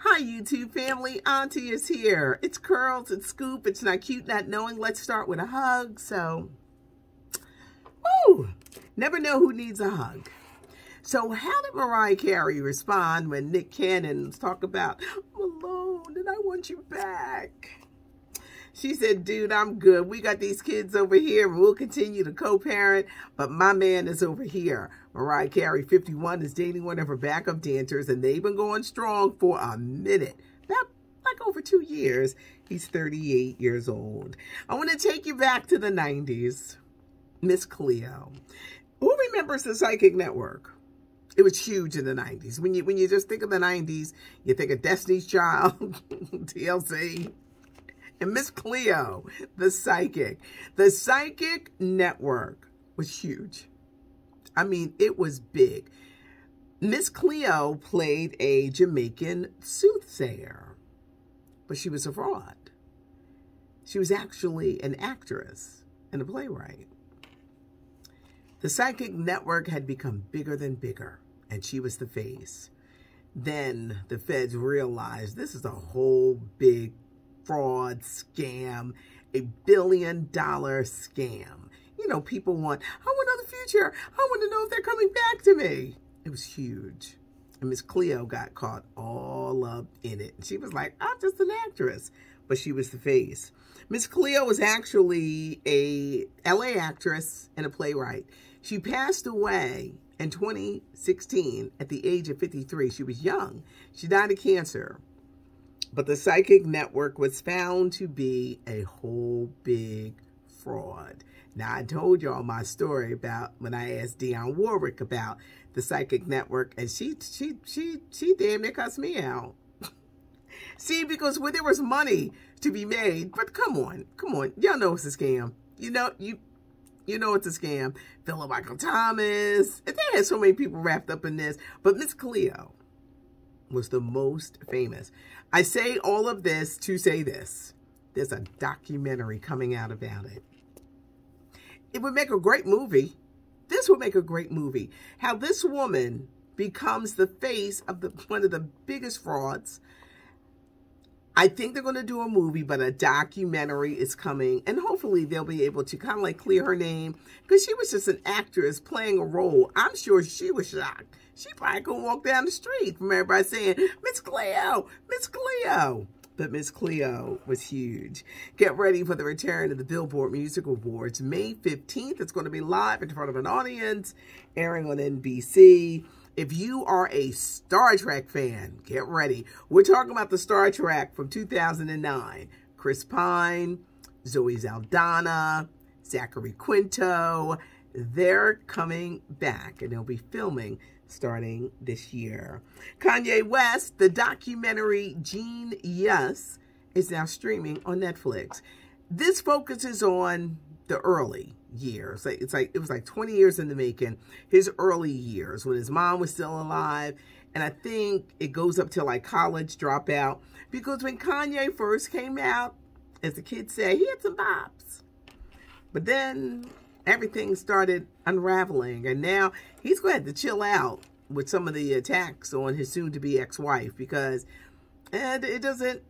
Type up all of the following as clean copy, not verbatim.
Hi, YouTube family. Auntie is here. It's Curls, it's Scoop, it's Not Cute, Not Knowing. Let's start with a hug. So, never know who needs a hug. So, how did Mariah Carey respond when Nick Cannon's talk about, I'm alone and I want you back? She said, dude, I'm good. We got these kids over here and we'll continue to co-parent, but my man is over here. Mariah Carey, 51, is dating one of her backup dancers, and they've been going strong for a minute. About like over 2 years. He's 38 years old. I want to take you back to the 90s. Miss Cleo. Who remembers the Psychic Network? It was huge in the 90s. When you just think of the 90s, you think of Destiny's Child, TLC, and Miss Cleo, the Psychic. The Psychic Network was huge. I mean, it was big. Miss Cleo played a Jamaican soothsayer, but she was a fraud. She was actually an actress and a playwright. The Psychic Network had become bigger than bigger, and she was the face. Then the feds realized this is a whole big fraud scam, a $1 billion scam. You know, people want, I want to know the future. I want to know if they're coming back to me. It was huge. And Miss Cleo got caught all up in it. And she was like, I'm just an actress. But she was the face. Miss Cleo was actually a LA actress and a playwright. She passed away in 2016 at the age of 53. She was young. She died of cancer. But the Psychic Network was found to be a whole big fraud. Now, I told y'all my story about when I asked Dionne Warwick about the Psychic Network, and she damn near cussed me out. See, because when there was money to be made, but come on, y'all know it's a scam. You know it's a scam. Philip Michael Thomas, and they had so many people wrapped up in this, but Miss Cleo was the most famous. I say all of this to say this. There's a documentary coming out about it. It would make a great movie. This would make a great movie. How this woman becomes the face of one of the biggest frauds. I think they're going to do a movie, but a documentary is coming. And hopefully they'll be able to kind of like clear her name. Because she was just an actress playing a role. I'm sure she was shocked. She probably couldn't walk down the street from everybody saying, Miss Cleo, Miss Cleo. But Miss Cleo was huge. Get ready for the return of the Billboard Music Awards. May 15th, it's going to be live in front of an audience, airing on NBC. If you are a Star Trek fan, get ready. We're talking about the Star Trek from 2009. Chris Pine, Zoe Saldana, Zachary Quinto. They're coming back, and they'll be filming starting this year. Kanye West, the documentary Genius, is now streaming on Netflix. This focuses on the early years. It was like 20 years in the making. His early years when his mom was still alive, and I think it goes up to like college dropout. Because when Kanye first came out, as the kids say, he had some bops, but then everything started unraveling, and now he's going to have to chill out with some of the attacks on his soon-to-be ex-wife, because it doesn't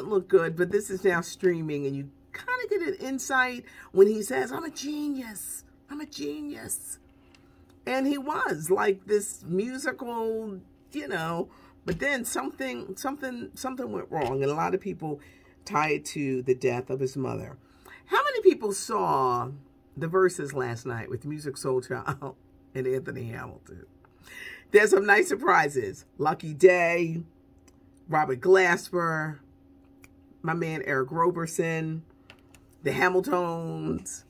look good. But this is now streaming, and you kind of get an insight when he says, I'm a genius. I'm a genius. And he was like this musical, you know, but then something went wrong, and a lot of people tie it to the death of his mother. How many people saw the Verses last night with Music Soul Child and Anthony Hamilton? There's some nice surprises. Lucky Day, Robert Glasper, my man Eric Roberson, the Hamiltons.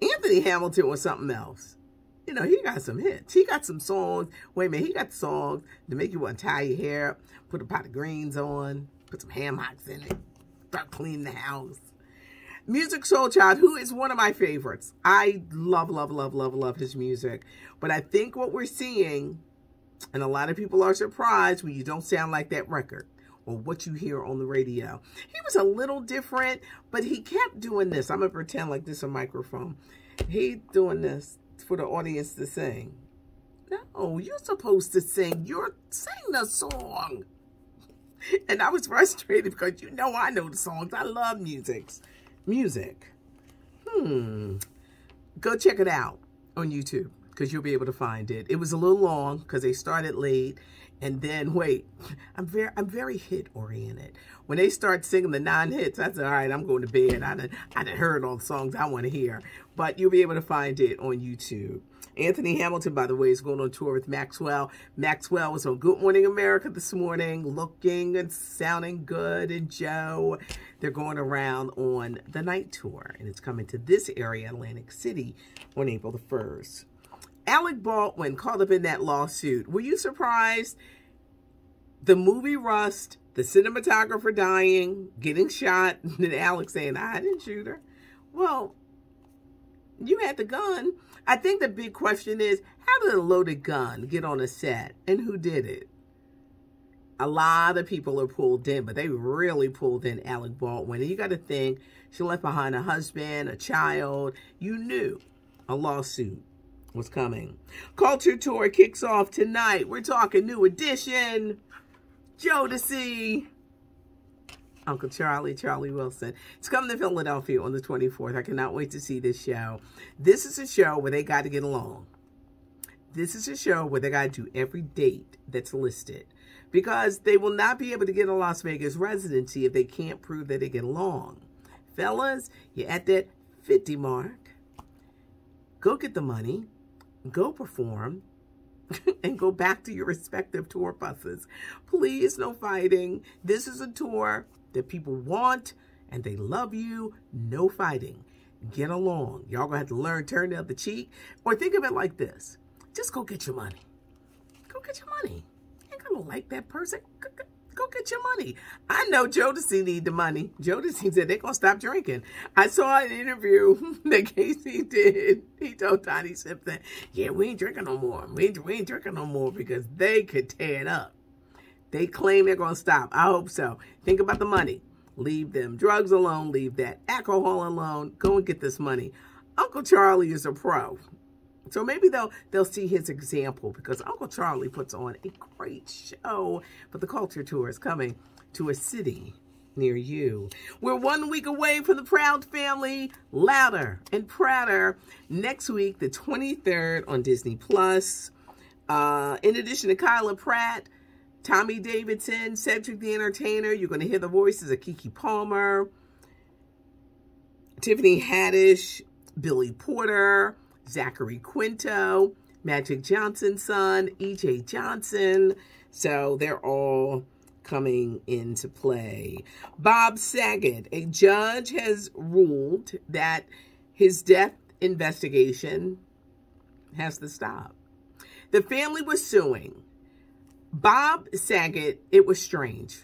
Anthony Hamilton was something else. You know, he got some hits. He got some songs. Wait a minute, he got the songs to make you want to tie your hair up, put a pot of greens on, put some ham hocks in it, start cleaning the house. Music Soul Child, who is one of my favorites. I love his music. But I think what we're seeing, and a lot of people are surprised when you don't sound like that record or what you hear on the radio. He was a little different, but he kept doing this. I'm going to pretend like this is a microphone. He doing this for the audience to sing. No, you're supposed to sing. Sing the song. And I was frustrated because you know I know the songs. I love music. Go check it out on YouTube because you'll be able to find it. It was a little long because they started late. And then, wait, I'm very hit-oriented. When they start singing the 9 hits, I said, all right, I'm going to bed. I done heard all the songs I want to hear. But you'll be able to find it on YouTube. Anthony Hamilton, by the way, is going on tour with Maxwell. Maxwell was on Good Morning America this morning, looking and sounding good. And Joe, they're going around on the night tour. And it's coming to this area, Atlantic City, on April the 1st. Alec Baldwin caught up in that lawsuit. Were you surprised? The movie Rust, the cinematographer dying, getting shot, and Alec saying, I didn't shoot her. Well, you had the gun. I think the big question is, how did a loaded gun get on a set, and who did it? A lot of people are pulled in, but they really pulled in Alec Baldwin. And you got to think, she left behind a husband, a child. You knew a lawsuit was coming. Culture Tour kicks off tonight. We're talking New Edition, Jodeci, Uncle Charlie, Charlie Wilson. It's coming to Philadelphia on the 24th. I cannot wait to see this show. This is a show where they got to get along. This is a show where they got to do every date that's listed, because they will not be able to get a Las Vegas residency if they can't prove that they get along. Fellas, you're at that 50 mark. Go get the money. Go perform and go back to your respective tour buses. Please, no fighting. This is a tour that people want and they love you. No fighting. Get along. Y'all gonna have to learn, turn the other cheek. Or think of it like this. Just go get your money. Go get your money. You ain't gonna like that person. Go get your money. I know Jodeci need the money. Jodeci said they're going to stop drinking. I saw an interview that Casey did. He told Tiny Simpson, yeah, we ain't drinking no more. We ain't drinking no more because they could tear it up. They claim they're going to stop. I hope so. Think about the money. Leave them drugs alone. Leave that alcohol alone. Go and get this money. Uncle Charlie is a pro. So maybe they'll see his example, because Uncle Charlie puts on a great show. But the Culture Tour is coming to a city near you. We're 1 week away from the Proud Family, Louder and Prouder, next week, the 23rd on Disney+. In addition to Kyla Pratt, Tommy Davidson, Cedric the Entertainer, you're going to hear the voices of Keke Palmer, Tiffany Haddish, Billy Porter, Zachary Quinto, Magic Johnson's son, E.J. Johnson. So they're all coming into play. Bob Saget, a judge has ruled that his death investigation has to stop. The family was suing. Bob Saget, it was strange.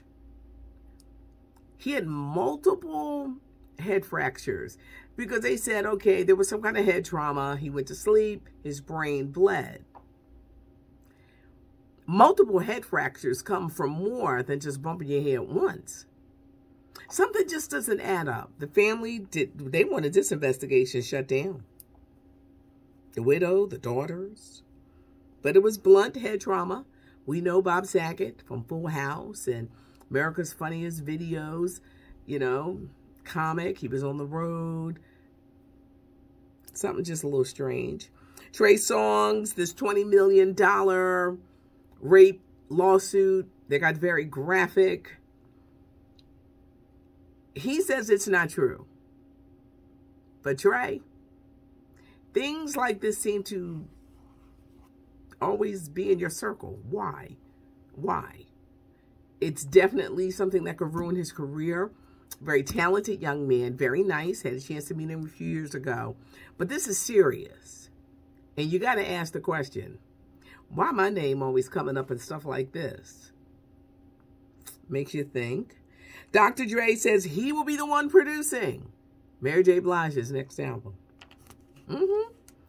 He had multiple head fractures, because they said, okay, there was some kind of head trauma. He went to sleep. His brain bled. Multiple head fractures come from more than just bumping your head once. Something just doesn't add up. The family, they wanted this investigation shut down. The widow, the daughters. But it was blunt head trauma. We know Bob Saget from Full House and America's Funniest Videos, you know, comic. He was on the road. Something just a little strange. Trey Songz, this $20 million rape lawsuit that got very graphic. He says it's not true. But Trey, things like this seem to always be in your circle. Why? Why? It's definitely something that could ruin his career. Very talented young man, very nice. Had a chance to meet him a few years ago. But this is serious. And you got to ask the question, why my name always coming up and stuff like this? Makes you think. Dr. Dre says he will be the one producing Mary J. Blige's next album.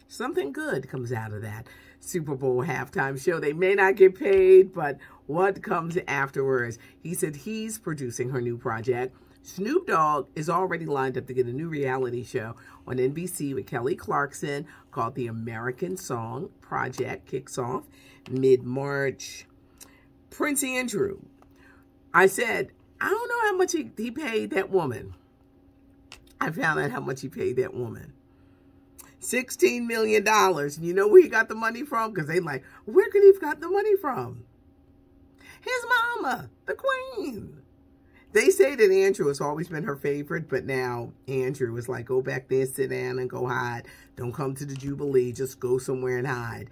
Something good comes out of that Super Bowl halftime show. They may not get paid, but what comes afterwards? He said he's producing her new project. Snoop Dogg is already lined up to get a new reality show on NBC with Kelly Clarkson called The American Song Project. Kicks off mid-March. Prince Andrew. I said, I don't know how much he paid that woman. I found out how much he paid that woman. $16 million. And you know where he got the money from? Because they like, where could he have got the money from? His mama, the queen. They say that Andrew has always been her favorite, but now Andrew is like, go back there, sit down, and go hide. Don't come to the Jubilee. Just go somewhere and hide.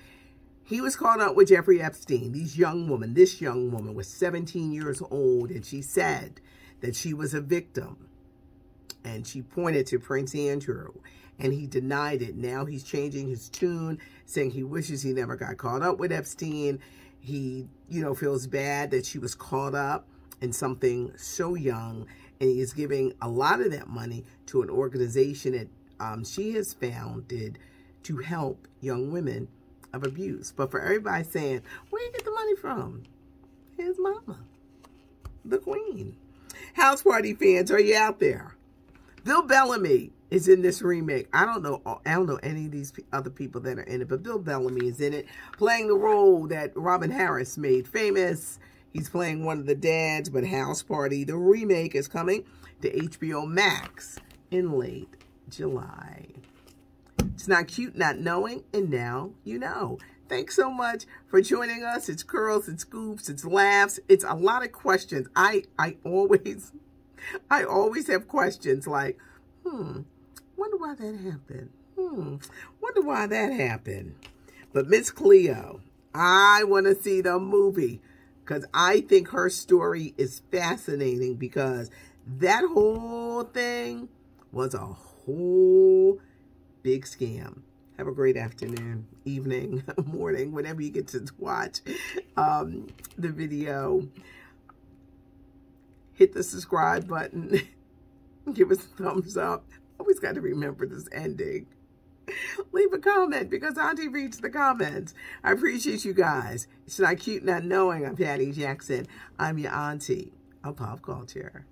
He was caught up with Jeffrey Epstein. This young woman was 17 years old, and she said that she was a victim. And she pointed to Prince Andrew, and he denied it. Now he's changing his tune, saying he wishes he never got caught up with Epstein. He, feels bad that she was caught up in something so young, and he is giving a lot of that money to an organization that she has founded to help young women of abuse. But for everybody saying, where you get the money from? His mama, the queen. House Party fans, are you out there? Bill Bellamy is in this remake. I don't know any of these other people that are in it, but Bill Bellamy is in it, playing the role that Robin Harris made famous. He's playing one of the dads, but House Party, the remake, is coming to HBO Max in late July. It's not cute not knowing, and now you know. Thanks so much for joining us. It's curls, it's scoops, it's laughs, it's a lot of questions. I always have questions like, wonder why that happened. Wonder why that happened. But Miss Cleo, I want to see the movie because I think her story is fascinating, because that whole thing was a whole big scam. Have a great afternoon, evening, morning, whenever you get to watch the video. Hit the subscribe button. Give us a thumbs up. Always got to remember this ending. Leave a comment, because Auntie reads the comments. I appreciate you guys. It's not cute not knowing. I'm Patty Jackson. I'm your auntie of pop culture.